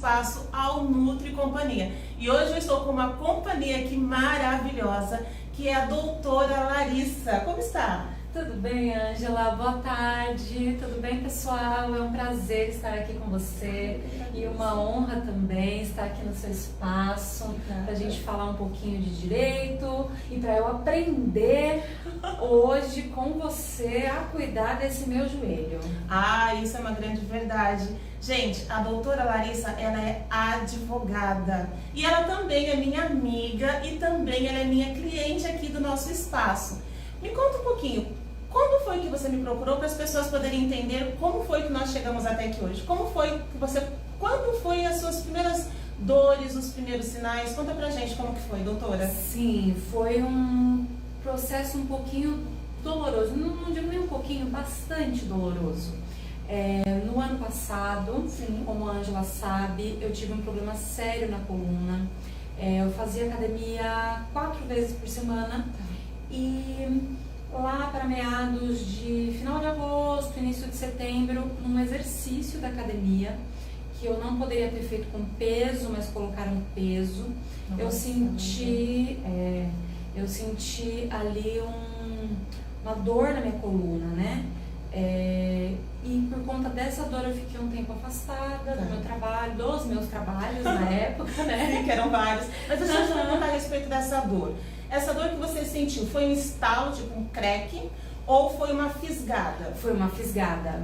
espaço ao Nutri Companhia. E hoje eu estou com uma companhia aqui maravilhosa, que é a doutora Larissa. Como está? Tudo bem, Ângela? Boa tarde. Tudo bem, pessoal? É um prazer estar aqui com você e uma honra também estar aqui no seu espaço para a gente falar um pouquinho de direito e para eu aprender hoje com você a cuidar desse meu joelho. Ah, isso é uma grande verdade. Gente, a doutora Larissa, ela é advogada e ela também é minha amiga e também ela é minha cliente aqui do nosso espaço. Me conta um pouquinho, quando foi que você me procurou para as pessoas poderem entender como foi que nós chegamos até aqui hoje? Como foi que você, quando foi as suas primeiras dores, os primeiros sinais? Conta pra gente como que foi, doutora. Sim, foi um processo um pouquinho doloroso, não digo nem um pouquinho, bastante doloroso. No ano passado, como a Ângela sabe, eu tive um problema sério na coluna. Eu fazia academia 4 vezes por semana. E lá para meados de final de agosto, início de setembro, num exercício da academia, que eu não poderia ter feito com peso, mas colocaram peso, eu senti ali uma dor na minha coluna, né? E por conta dessa dor eu fiquei um tempo afastada do meu trabalho, dos meus trabalhos na época, né? Sim, que eram vários. Mas deixa eu te perguntar a respeito dessa dor. Essa dor que você sentiu, foi um estalo, tipo um creque, ou foi uma fisgada? Foi uma fisgada.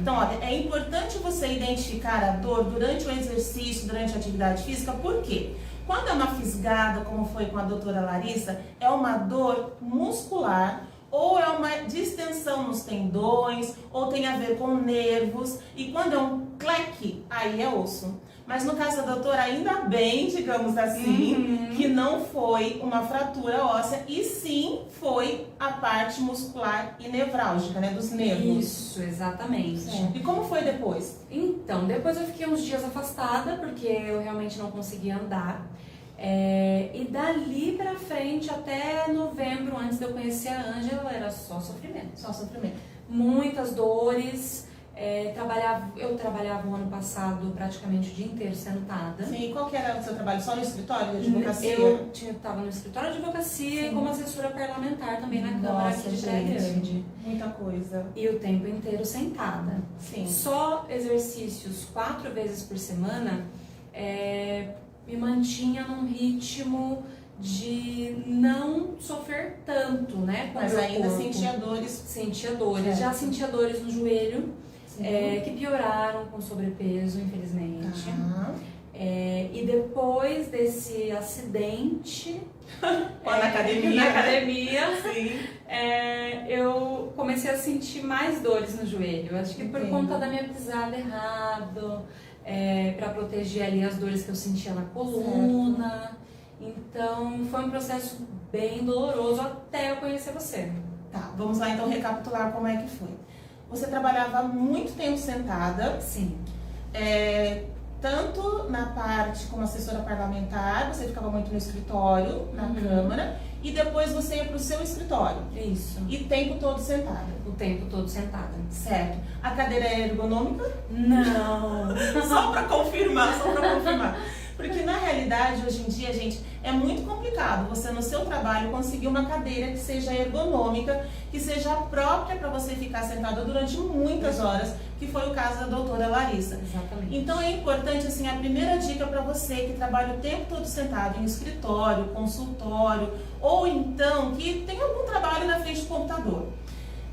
Então, olha, é importante você identificar a dor durante o exercício, durante a atividade física, por quê? Quando é uma fisgada, como foi com a doutora Larissa, é uma dor muscular, ou é uma distensão nos tendões, ou tem a ver com nervos, e quando é um cleque, aí é osso. Mas no caso da doutora, ainda bem, digamos assim, que não foi uma fratura óssea, e sim foi a parte muscular e nevrálgica, né, dos nervos. Isso, exatamente. E como foi depois? Então, depois eu fiquei uns dias afastada, porque eu realmente não conseguia andar. E dali pra frente, até novembro, antes de eu conhecer a Ângela, era só sofrimento. Só sofrimento. Muitas dores. Eu trabalhava o ano passado praticamente o dia inteiro sentada. Sim, e qual que era o seu trabalho? Só no escritório de advocacia? Eu estava no escritório de advocacia e como assessora parlamentar também na Câmara aqui de Praia Grande. Muita coisa. E o tempo inteiro sentada. Sim. Só exercícios 4 vezes por semana me mantinha num ritmo de não sofrer tanto, né? Mas ainda sentia dores. Sentia dores. Já sentia dores no joelho, que pioraram com sobrepeso, infelizmente. E depois desse acidente na academia, sim. Eu comecei a sentir mais dores no joelho. Acho que por conta da minha pisada errado, para proteger ali as dores que eu sentia na coluna. Então foi um processo bem doloroso até eu conhecer você. Tá, vamos lá então recapitular como é que foi. Você trabalhava muito tempo sentada. Sim. Tanto na parte como assessora parlamentar, você ficava muito no escritório, na Câmara, e depois você ia para o seu escritório. Isso. E o tempo todo sentada. O tempo todo sentada. Certo. A cadeira é ergonômica? Não. Só para confirmar. Porque na realidade, hoje em dia, gente, é muito complicado você no seu trabalho conseguir uma cadeira que seja ergonômica, que seja própria para você ficar sentada durante muitas horas, que foi o caso da doutora Larissa. Exatamente. Então é importante, assim, a primeira dica para você que trabalha o tempo todo sentado em escritório, consultório, ou então que tem algum trabalho na frente do computador.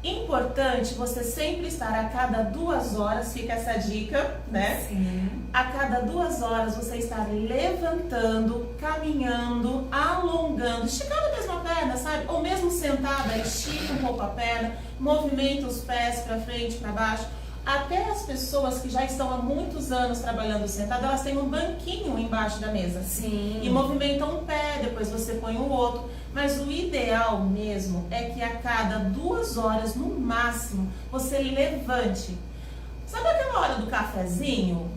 Importante você sempre estar a cada 2 horas, fica essa dica, né? Sim. A cada 2 horas você estar levantando, caminhando, alongando, esticando mesmo a perna, sabe? Ou mesmo sentada, estica um pouco a perna, movimenta os pés para frente, para baixo. Até as pessoas que já estão há muitos anos trabalhando sentadas, elas têm um banquinho embaixo da mesa. Sim. E movimentam um pé, depois você põe o outro. Mas o ideal mesmo é que a cada 2 horas, no máximo, você levante. Sabe aquela hora do cafezinho?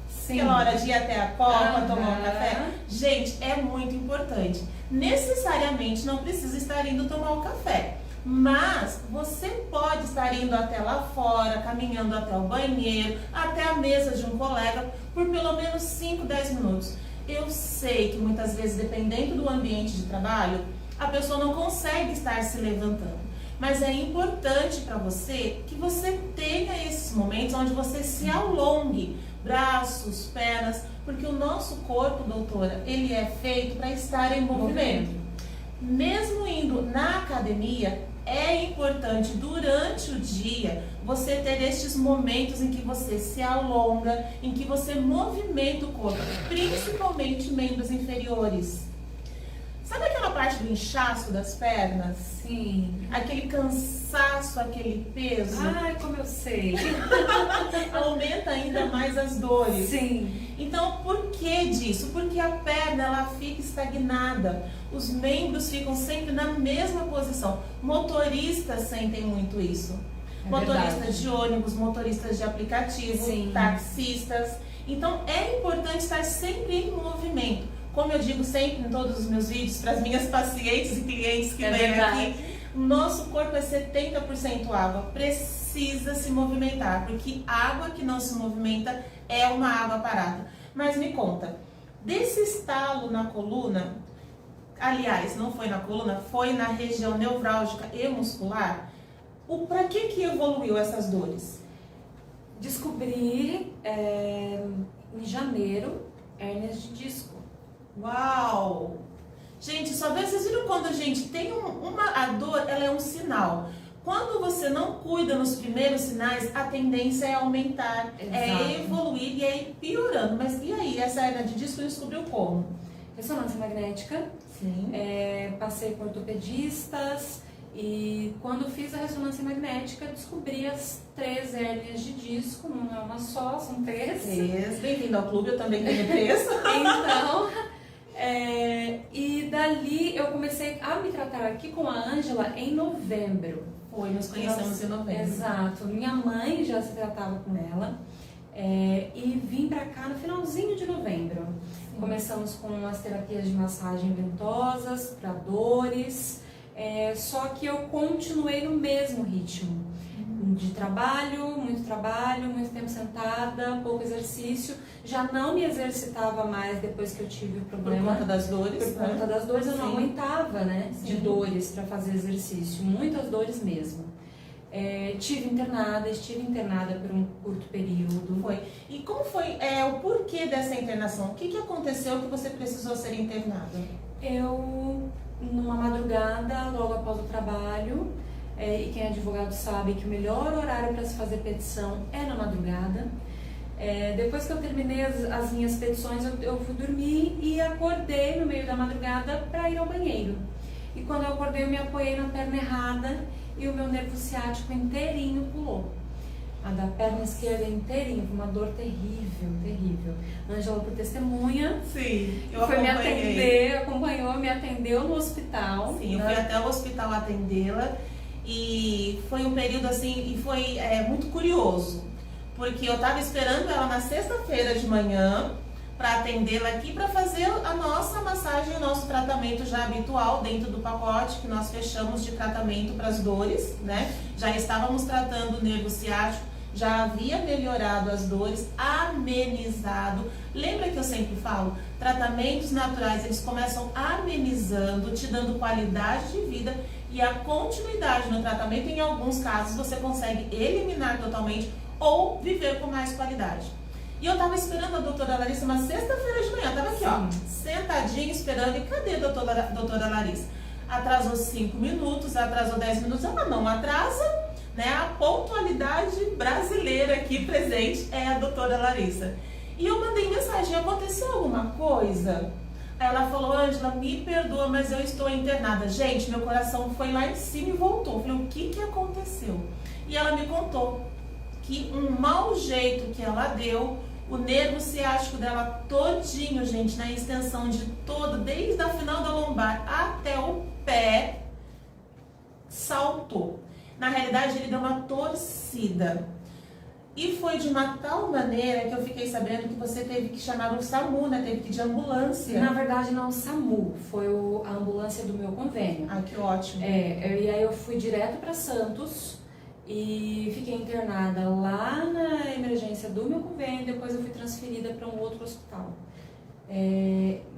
Sim. Aquela hora de ir até a copa, tomar um café? Gente, é muito importante. Necessariamente não precisa estar indo tomar o café. Mas você pode estar indo até lá fora, caminhando até o banheiro, até a mesa de um colega, por pelo menos 5, 10 minutos. Eu sei que muitas vezes, dependendo do ambiente de trabalho, a pessoa não consegue estar se levantando. Mas é importante para você que você tenha esses momentos onde você se alongue, braços, pernas, porque o nosso corpo, doutora, ele é feito para estar em movimento. Mesmo indo na academia, é importante durante o dia você ter estes momentos em que você se alonga, em que você movimenta o corpo, principalmente membros inferiores. Sabe aquela parte do inchaço das pernas? Sim. Aquele cansaço, aquele peso? Ai, como eu sei. Aumenta ainda mais as dores. Sim. Então, por que disso? Porque a perna ela fica estagnada. Os membros ficam sempre na mesma posição. Motoristas sentem muito isso. Motoristas de ônibus, motoristas de aplicativo, Sim. taxistas. Então, é importante estar sempre em movimento. Como eu digo sempre em todos os meus vídeos, para as minhas pacientes e clientes que vêm aqui, nosso corpo é 70% água, precisa se movimentar, porque água que não se movimenta é uma água parada. Mas me conta, desse estalo na coluna, aliás, não foi na coluna, foi na região nevrálgica e muscular, para que evoluiu essas dores? Descobri em janeiro hérnias de disco. Uau! Gente, só vê, vocês viram quando a gente tem a dor, ela é um sinal. Quando você não cuida nos primeiros sinais, a tendência é aumentar, é evoluir e é ir piorando. Mas e aí, essa hérnia de disco descobriu como? Ressonância magnética. Sim. Passei por ortopedistas e quando fiz a ressonância magnética descobri as 3 hérnias de disco, não é uma só, são 3. Bem-vindo ao clube, eu também tenho 3. Então, e dali eu comecei a me tratar aqui com a Ângela em novembro. Foi, nos conhecemos em novembro. Exato. Minha mãe já se tratava com ela e vim pra cá no finalzinho de novembro. Sim. Começamos com as terapias de massagem ventosas para dores, só que eu continuei no mesmo ritmo. De trabalho, muito tempo sentada, pouco exercício. Já não me exercitava mais depois que eu tive o problema. Por conta das dores? Por conta das dores, eu não Sim. aguentava, né? Sim. De dores para fazer exercício. Muitas dores mesmo. Estive internada por um curto período. Foi. E como foi o porquê dessa internação? O que aconteceu que você precisou ser internada? Eu, numa madrugada, logo após o trabalho, e quem é advogado sabe que o melhor horário para se fazer petição é na madrugada. Depois que eu terminei as minhas petições, eu fui dormir e acordei no meio da madrugada para ir ao banheiro. E quando eu acordei, eu me apoiei na perna errada e o meu nervo ciático inteirinho pulou. A da perna esquerda inteirinho, uma dor terrível, terrível. Ângela, por testemunha, sim, eu foi me atender, acompanhou, me atendeu no hospital. Sim, eu fui até o hospital atendê-la. E foi um período assim, e foi muito curioso, porque eu estava esperando ela na sexta-feira de manhã para atendê-la aqui, para fazer a nossa massagem, o nosso tratamento já habitual dentro do pacote que nós fechamos de tratamento para as dores, né? Já estávamos tratando o nervo ciático, já havia melhorado as dores, amenizado. Lembra que eu sempre falo? Tratamentos naturais, eles começam amenizando, te dando qualidade de vida. E a continuidade no tratamento, em alguns casos, você consegue eliminar totalmente ou viver com mais qualidade. E eu tava esperando a doutora Larissa uma sexta-feira de manhã, tava aqui, ó, sentadinha esperando. E cadê a doutora Larissa? Atrasou 5 minutos, atrasou 10 minutos, ela não atrasa, né? A pontualidade brasileira aqui presente é a doutora Larissa. E eu mandei mensagem, aconteceu alguma coisa? Ela falou, Ângela, me perdoa, mas eu estou internada. Gente, meu coração foi lá em cima e voltou. Eu falei, o que aconteceu? E ela me contou que um mau jeito que ela deu, o nervo ciático dela todinho, gente, na extensão de todo, desde a final da lombar até o pé, saltou. Na realidade, ele deu uma torcida. E foi de uma tal maneira que eu fiquei sabendo que você teve que chamar o SAMU, né? Teve que ir de ambulância. Na verdade, não o SAMU, foi a ambulância do meu convênio. Ai, que ótimo. E aí eu fui direto para Santos e fiquei internada lá na emergência do meu convênio, depois eu fui transferida para um outro hospital.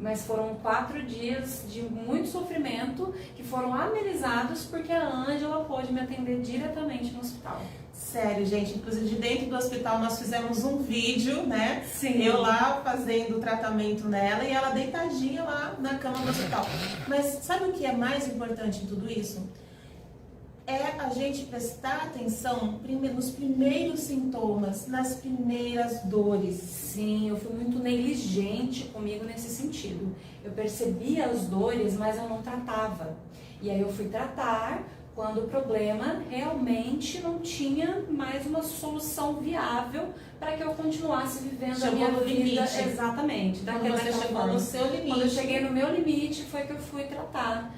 Mas foram 4 dias de muito sofrimento que foram amenizados porque a Ângela pôde me atender diretamente no hospital. Sério, gente, inclusive de dentro do hospital nós fizemos um vídeo, né? Sim. Eu lá fazendo o tratamento nela e ela deitadinha lá na cama do hospital. Mas sabe o que é mais importante em tudo isso? É a gente prestar atenção nos primeiros sintomas, nas primeiras dores. Sim, eu fui muito negligente comigo nesse sentido. Eu percebia as dores, mas eu não tratava. E aí eu fui tratar quando o problema realmente não tinha mais uma solução viável para que eu continuasse vivendo a minha vida. Limite. Exatamente. Quando você chegou no seu limite. Quando eu cheguei no meu limite foi que eu fui tratar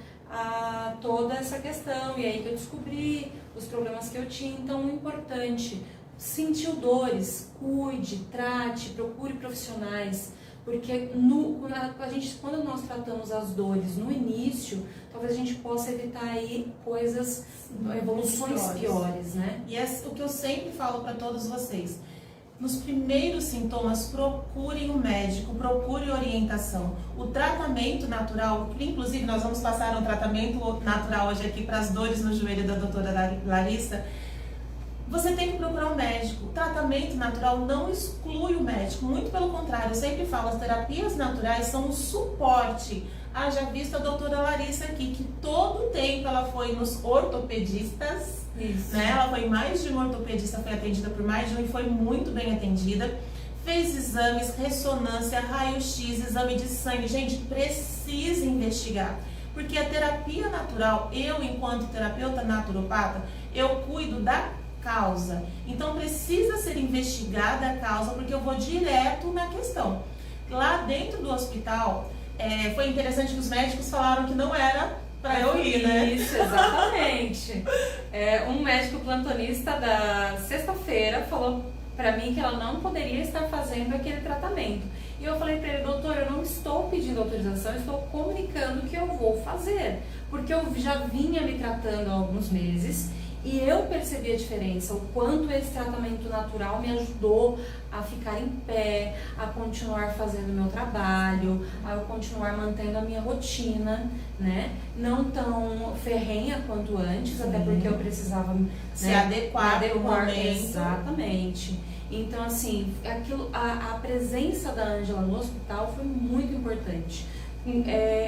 toda essa questão, e aí que eu descobri os problemas que eu tinha. Então, o importante, sentiu dores, cuide, trate, procure profissionais, porque quando nós tratamos as dores no início, talvez a gente possa evitar aí coisas, evoluções piores, né? E é o que eu sempre falo para todos vocês. Nos primeiros sintomas, procurem um médico, procure orientação. O tratamento natural, inclusive nós vamos passar um tratamento natural hoje aqui para as dores no joelho da doutora Larissa, você tem que procurar um médico. O tratamento natural não exclui o médico, muito pelo contrário, eu sempre falo, as terapias naturais são um suporte. Já visto a doutora Larissa aqui, que todo tempo ela foi nos ortopedistas. Isso. Né? Ela foi mais de um ortopedista, foi atendida por mais de um e foi muito bem atendida. Fez exames, ressonância, raio-x, exame de sangue. Gente, precisa investigar. Porque a terapia natural, eu enquanto terapeuta naturopata, eu cuido da causa. Então precisa ser investigada a causa, porque eu vou direto na questão. Lá dentro do hospital, foi interessante que os médicos falaram que não era para eu ir, né? Isso, exatamente. Um médico plantonista da sexta-feira falou para mim que ela não poderia estar fazendo aquele tratamento. E eu falei para ele, doutor, eu não estou pedindo autorização, eu estou comunicando que eu vou fazer. Porque eu já vinha me tratando há alguns meses e eu percebi a diferença, o quanto esse tratamento natural me ajudou a ficar em pé, a continuar fazendo o meu trabalho, a eu continuar mantendo a minha rotina, né? Não tão ferrenha quanto antes, até porque eu precisava se adequar ao momento. Exatamente. Então, assim, a presença da Ângela no hospital foi muito importante.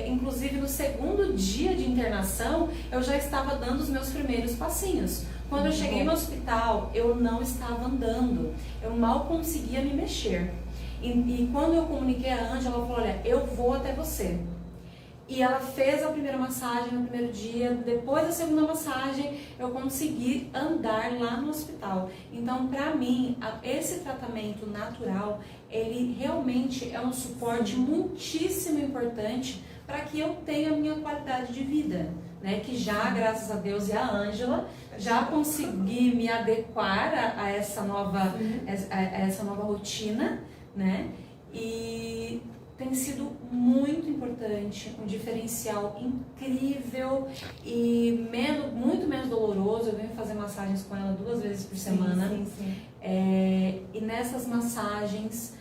Inclusive no segundo dia de internação eu já estava dando os meus primeiros passinhos. Quando eu cheguei no hospital eu não estava andando, eu mal conseguia me mexer. E quando eu comuniquei a Ângela, ela falou, olha, eu vou até você. E ela fez a primeira massagem no primeiro dia, depois da segunda massagem eu consegui andar lá no hospital. Então, para mim, esse tratamento natural, ele realmente é um suporte muitíssimo importante para que eu tenha a minha qualidade de vida, né? Que já, graças a Deus e a Ângela, já consegui me adequar a essa nova rotina, né? E tem sido muito importante, um diferencial incrível e muito menos doloroso. Eu venho fazer massagens com ela 2 vezes por semana. Sim. E nessas massagens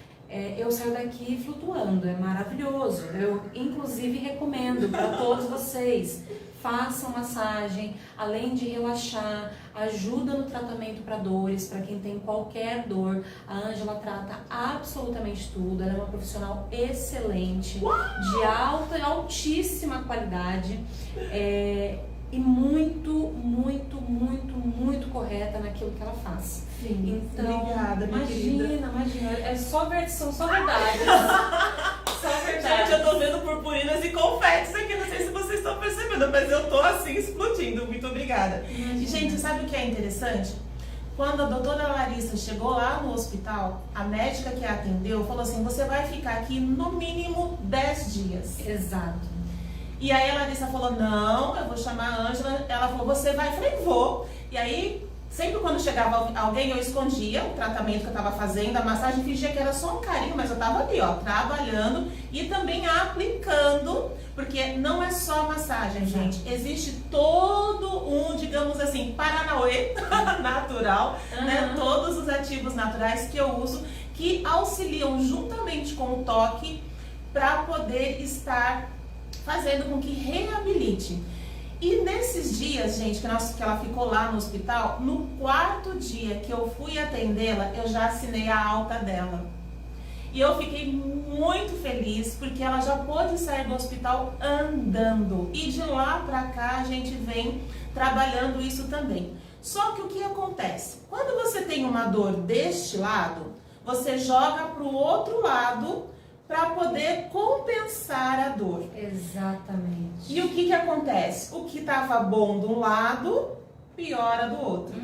eu saio daqui flutuando, é maravilhoso. Eu inclusive recomendo para todos vocês, façam massagem, além de relaxar, ajuda no tratamento para dores, para quem tem qualquer dor. A Ângela trata absolutamente tudo, ela é uma profissional excelente, de altíssima qualidade, e muito correta naquilo que ela faz. Sim, então, obrigada, imagina, são só verdades. Só verdades. Gente, eu tô vendo purpurinas e confetes aqui, não sei se vocês estão percebendo, mas eu tô assim explodindo. Muito obrigada. E, gente, sabe o que é interessante? Quando a doutora Larissa chegou lá no hospital, a médica que a atendeu falou assim, você vai ficar aqui no mínimo 10 dias. Exato. E aí a Larissa falou, não, eu vou chamar a Ângela. Ela falou, você vai? Eu falei, vou. E aí Sempre quando chegava alguém, eu escondia o tratamento que eu estava fazendo, a massagem, fingia que era só um carinho, mas eu estava ali, ó, trabalhando e também aplicando, porque não é só massagem, gente. Existe todo um, digamos assim, paranauê natural, né? Todos os ativos naturais que eu uso, que auxiliam juntamente com o toque para poder estar fazendo com que reabilite. E nesses dias, gente, que ela ficou lá no hospital, no 4º dia que eu fui atendê-la, eu já assinei a alta dela. E eu fiquei muito feliz, porque ela já pôde sair do hospital andando. E de lá pra cá a gente vem trabalhando isso também. Só que o que acontece? Quando você tem uma dor deste lado, você joga pro outro lado para poder compensar a dor. Exatamente. E o que acontece? O que estava bom de um lado, piora do outro.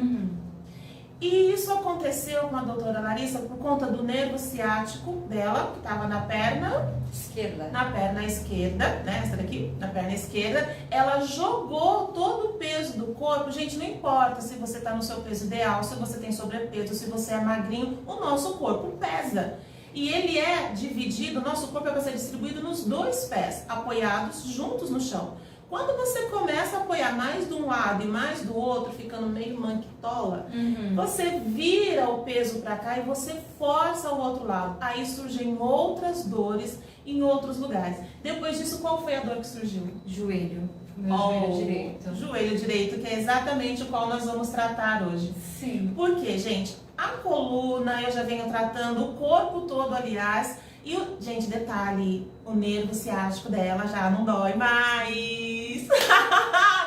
E isso aconteceu com a doutora Larissa por conta do nervo ciático dela, que estava na perna esquerda. Na perna esquerda, né? Essa daqui, na perna esquerda. Ela jogou todo o peso do corpo. Gente, não importa se você está no seu peso ideal, se você tem sobrepeso, se você é magrinho, o nosso corpo pesa. E ele é dividido, o nosso corpo é para ser distribuído nos 2 pés, apoiados juntos no chão. Quando você começa a apoiar mais de um lado e mais do outro, ficando meio manquitola, você vira o peso para cá e você força o outro lado. Aí surgem outras dores em outros lugares. Depois disso, qual foi a dor que surgiu? Joelho. Meu joelho direito. Joelho direito, que é exatamente o qual nós vamos tratar hoje. Sim. Por quê, gente? A coluna, eu já venho tratando o corpo todo, aliás. E, gente, detalhe, o nervo ciático dela já não dói mais.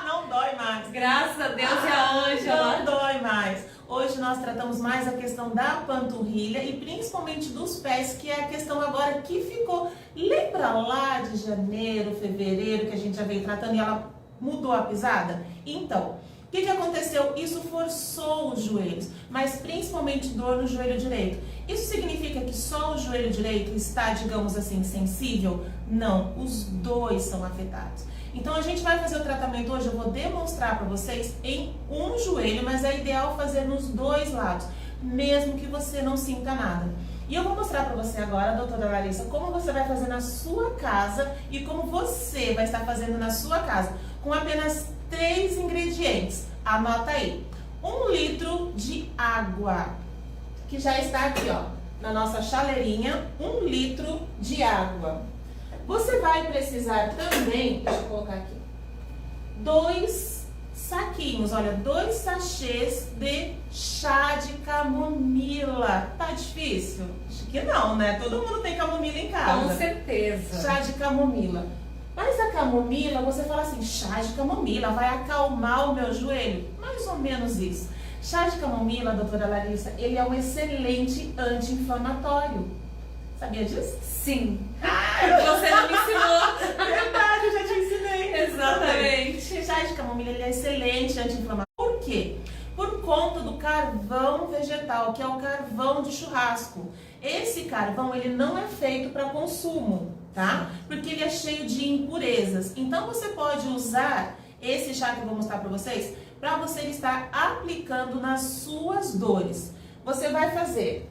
Não dói mais. Graças a Deus e a Ângela. Não dói mais. Hoje nós tratamos mais a questão da panturrilha e principalmente dos pés, que é a questão agora que ficou. Lembra lá de janeiro, fevereiro, que a gente já veio tratando e ela mudou a pisada? Então, o que aconteceu? Isso forçou os joelhos, mas principalmente dor no joelho direito. Isso significa que só o joelho direito está, digamos assim, sensível? Não, os 2 são afetados. Então a gente vai fazer o tratamento hoje, eu vou demonstrar para vocês em um joelho, mas é ideal fazer nos 2 lados, mesmo que você não sinta nada. E eu vou mostrar para você agora, doutora Larissa, como você vai fazer na sua casa e como você vai estar fazendo na sua casa, com apenas 3 ingredientes. Anota aí. 1 litro de água, que já está aqui, ó, na nossa chaleirinha, 1 litro de água. Você vai precisar também, deixa eu colocar aqui, 2 saquinhos, olha, 2 sachês de chá de camomila. Tá difícil? Acho que não, né? Todo mundo tem camomila em casa. Com certeza. Chá de camomila. Mas a camomila, você fala assim, chá de camomila vai acalmar o meu joelho? Mais ou menos isso. Chá de camomila, doutora Larissa, ele é um excelente anti-inflamatório. Sabia disso? Sim. Você não me ensinou. Verdade, eu já te ensinei. Exatamente. Chá de camomila, ele é excelente anti-inflamatório. Por quê? Por conta do carvão vegetal, que é o carvão de churrasco. Esse carvão, ele não é feito para consumo, tá? Porque ele é cheio de impurezas. Então você pode usar esse chá que eu vou mostrar para vocês, para você estar aplicando nas suas dores. Você vai fazer,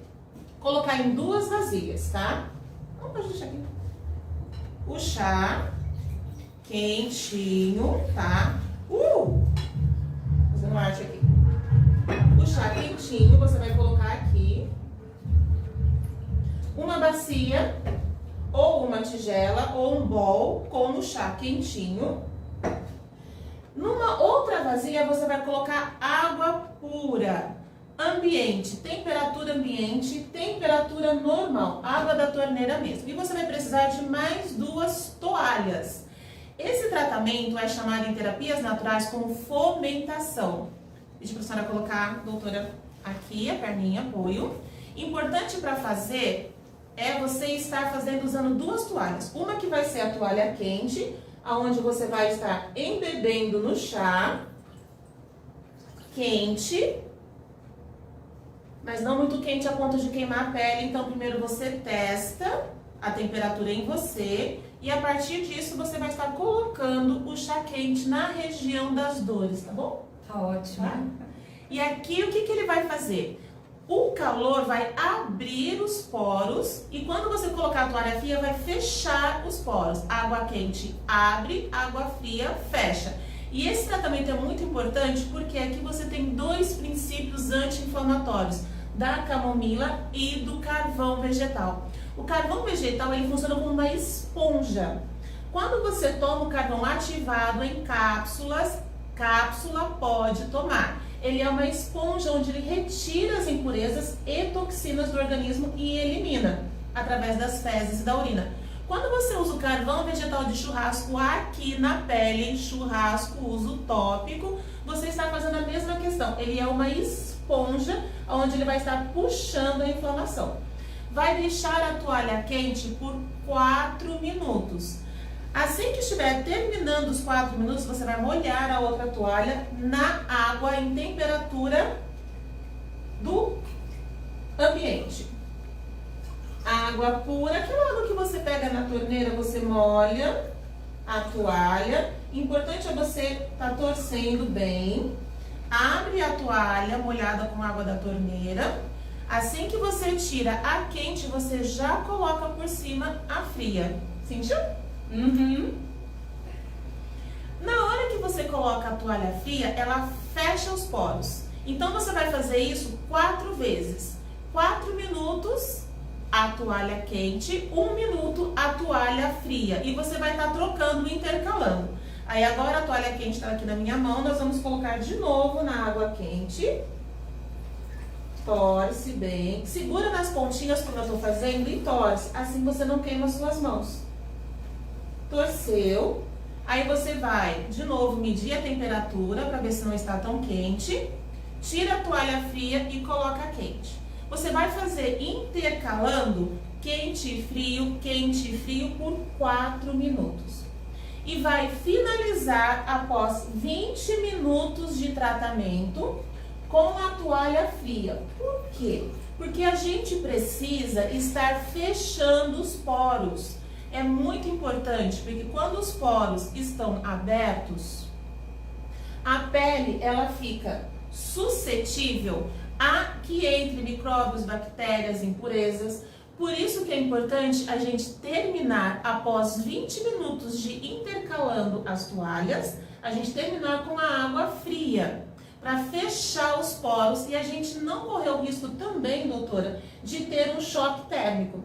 colocar em 2 vasilhas, tá? Vamos deixar aqui. O chá quentinho, tá? Fazendo arte aqui. O chá quentinho, você vai colocar aqui. Uma bacia, ou uma tigela, ou um bowl com o chá quentinho. Numa outra vasilha, você vai colocar água pura, ambiente, temperatura normal, água da torneira mesmo. E você vai precisar de mais 2 toalhas. Esse tratamento é chamado em terapias naturais como fomentação. Pedi para a senhora colocar, doutora, aqui a perninha, apoio. Importante para fazer é você estar fazendo usando 2 toalhas. Uma que vai ser a toalha quente, aonde você vai estar embebendo no chá quente, mas não muito quente a ponto de queimar a pele. Então primeiro você testa a temperatura em você e a partir disso você vai estar colocando o chá quente na região das dores, tá bom? Tá ótimo. Tá? E aqui o que ele vai fazer? O calor vai abrir os poros e quando você colocar a toalha fria vai fechar os poros. Água quente abre, água fria fecha. E esse tratamento é muito importante porque aqui você tem dois princípios anti-inflamatórios, da camomila e do carvão vegetal. O carvão vegetal ele funciona como uma esponja. Quando você toma o carvão ativado em cápsulas, cápsula pode tomar. Ele é uma esponja onde ele retira as impurezas e toxinas do organismo e elimina através das fezes e da urina. Quando você usa o carvão vegetal de churrasco aqui na pele, churrasco, uso tópico, você está fazendo a mesma questão. Ele é uma esponja onde ele vai estar puxando a inflamação. Vai deixar a toalha quente por 4 minutos. Assim que estiver terminando os 4 minutos, você vai molhar a outra toalha na água em temperatura do ambiente. Água pura, aquela água que você pega na torneira, você molha a toalha. Importante é você estar torcendo bem. Abre a toalha molhada com água da torneira. Assim que você tira a quente, você já coloca por cima a fria. Sentiu? Uhum. Na hora que você coloca a toalha fria, ela fecha os poros. Então você vai fazer isso 4 vezes. 4 minutos a toalha quente, 1 minuto a toalha fria. E você vai estar trocando, intercalando. Aí agora a toalha quente está aqui na minha mão, nós vamos colocar de novo na água quente. Torce bem. Segura nas pontinhas como eu estou fazendo e torce. Assim você não queima as suas mãos. Torceu, aí você vai de novo medir a temperatura para ver se não está tão quente, tira a toalha fria e coloca quente. Você vai fazer intercalando quente e frio por 4 minutos. E vai finalizar após 20 minutos de tratamento com a toalha fria. Por quê? Porque a gente precisa estar fechando os poros. É muito importante, porque quando os poros estão abertos, a pele ela fica suscetível a que entre micróbios, bactérias, impurezas. Por isso que é importante a gente terminar após 20 minutos de intercalando as toalhas, a gente terminar com a água fria, para fechar os poros e a gente não correr o risco também, doutora, de ter um choque térmico.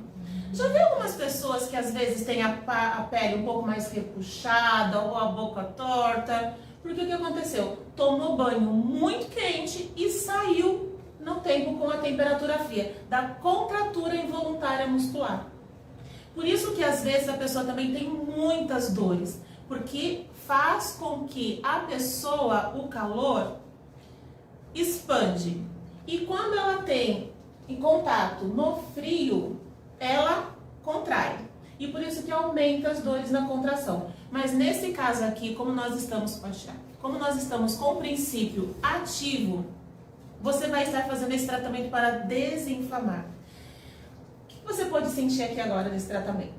Já viu algumas pessoas que às vezes têm a pele um pouco mais repuxada ou a boca torta? Porque o que aconteceu? Tomou banho muito quente e saiu no tempo com a temperatura fria, da contratura involuntária muscular. Por isso que às vezes a pessoa também tem muitas dores, porque faz com que a pessoa, o calor, expande. E quando ela tem em contato no frio, ela contrai. E por isso que aumenta as dores na contração. Mas nesse caso aqui, como nós estamos com o princípio ativo, você vai estar fazendo esse tratamento para desinflamar. O que você pode sentir aqui agora nesse tratamento?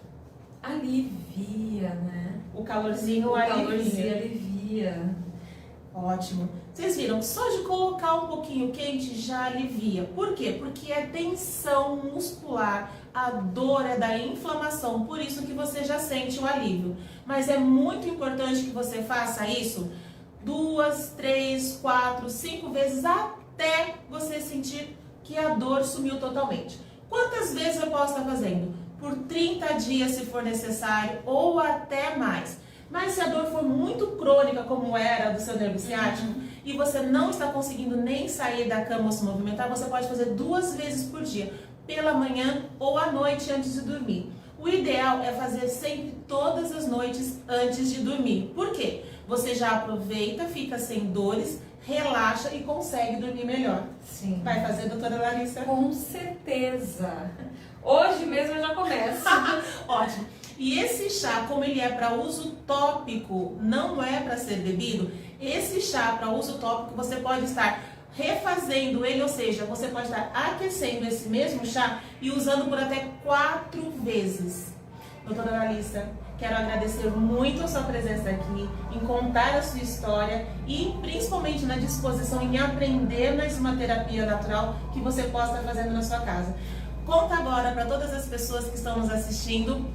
Alivia, né? O calorzinho alivia. Ótimo. Vocês viram, só de colocar um pouquinho quente já alivia. Por quê? Porque é tensão muscular, a dor é da inflamação, por isso que você já sente o alívio. Mas é muito importante que você faça isso 2, 3, 4, 5 vezes até você sentir que a dor sumiu totalmente. Quantas vezes eu posso estar fazendo? Por 30 dias se for necessário ou até mais. Mas se a dor for muito crônica, como era do seu nervo ciático, e você não está conseguindo nem sair da cama ou se movimentar, você pode fazer 2 vezes por dia, pela manhã ou à noite antes de dormir. O ideal é fazer sempre todas as noites antes de dormir. Por quê? Você já aproveita, fica sem dores, relaxa e consegue dormir melhor. Sim. Vai fazer, doutora Larissa? Com certeza. Hoje mesmo eu já começo. Ótimo. E esse chá, como ele é para uso tópico, não é para ser bebido, esse chá para uso tópico você pode estar refazendo ele, ou seja, você pode estar aquecendo esse mesmo chá e usando por até 4 vezes. Doutora Larissa, quero agradecer muito a sua presença aqui, em contar a sua história e principalmente na disposição em aprender mais uma terapia natural que você possa estar fazendo na sua casa. Conta agora para todas as pessoas que estão nos assistindo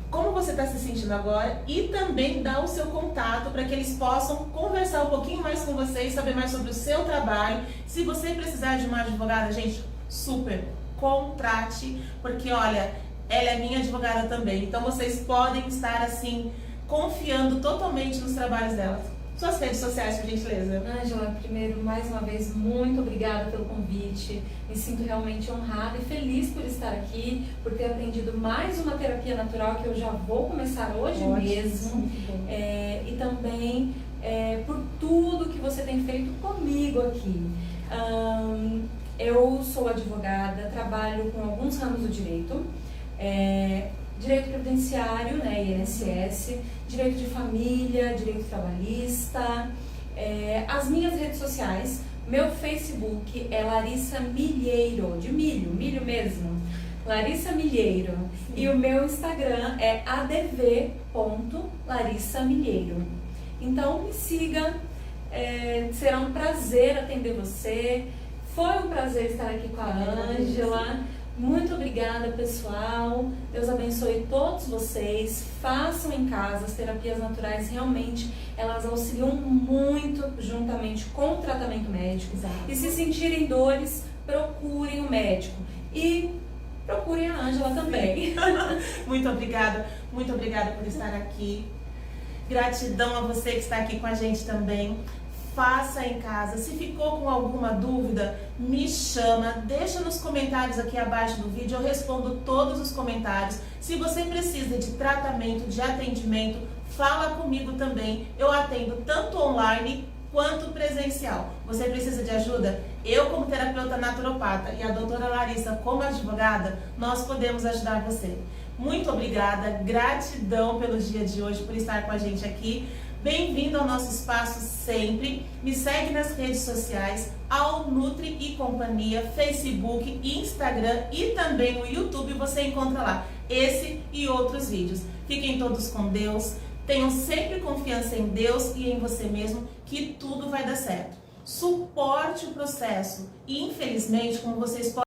como você está se sentindo agora e também dá o seu contato para que eles possam conversar um pouquinho mais com você e saber mais sobre o seu trabalho. Se você precisar de uma advogada, gente, super, contrate, porque olha, ela é minha advogada também, então vocês podem estar assim, confiando totalmente nos trabalhos dela. Suas redes sociais, por gentileza. Ângela, primeiro, mais uma vez, muito obrigada pelo convite. Me sinto realmente honrada e feliz por estar aqui, por ter aprendido mais uma terapia natural que eu já vou começar hoje mesmo. E também por tudo que você tem feito comigo aqui. Eu sou advogada, trabalho com alguns ramos do direito. Direito previdenciário, né, INSS, direito de família, direito trabalhista, as minhas redes sociais, meu Facebook é Larissa Milheiro, de milho mesmo, Larissa Milheiro, e o meu Instagram é adv.larissamilheiro. Então me siga, será um prazer atender você, foi um prazer estar aqui com a Ângela. Muito obrigada, pessoal. Deus abençoe todos vocês. Façam em casa. As terapias naturais realmente elas auxiliam muito juntamente com o tratamento médico. Exato. E se sentirem dores, procurem o médico. E procurem a Ângela também. Muito obrigada por estar aqui. Gratidão a você que está aqui com a gente também. Faça em casa. Se ficou com alguma dúvida, me chama, deixa nos comentários aqui abaixo do vídeo, eu respondo todos os comentários. Se você precisa de tratamento, de atendimento, fala comigo também. Eu atendo tanto online quanto presencial. Você precisa de ajuda? Eu, como terapeuta naturopata, e a doutora Larissa, como advogada, nós podemos ajudar você. Muito obrigada, gratidão pelo dia de hoje, por estar com a gente aqui. Bem-vindo ao nosso espaço sempre. Me segue nas redes sociais, ao Nutri e Companhia, Facebook, Instagram e também no YouTube. Você encontra lá esse e outros vídeos. Fiquem todos com Deus. Tenham sempre confiança em Deus e em você mesmo, que tudo vai dar certo. Suporte o processo. E, infelizmente, como vocês podem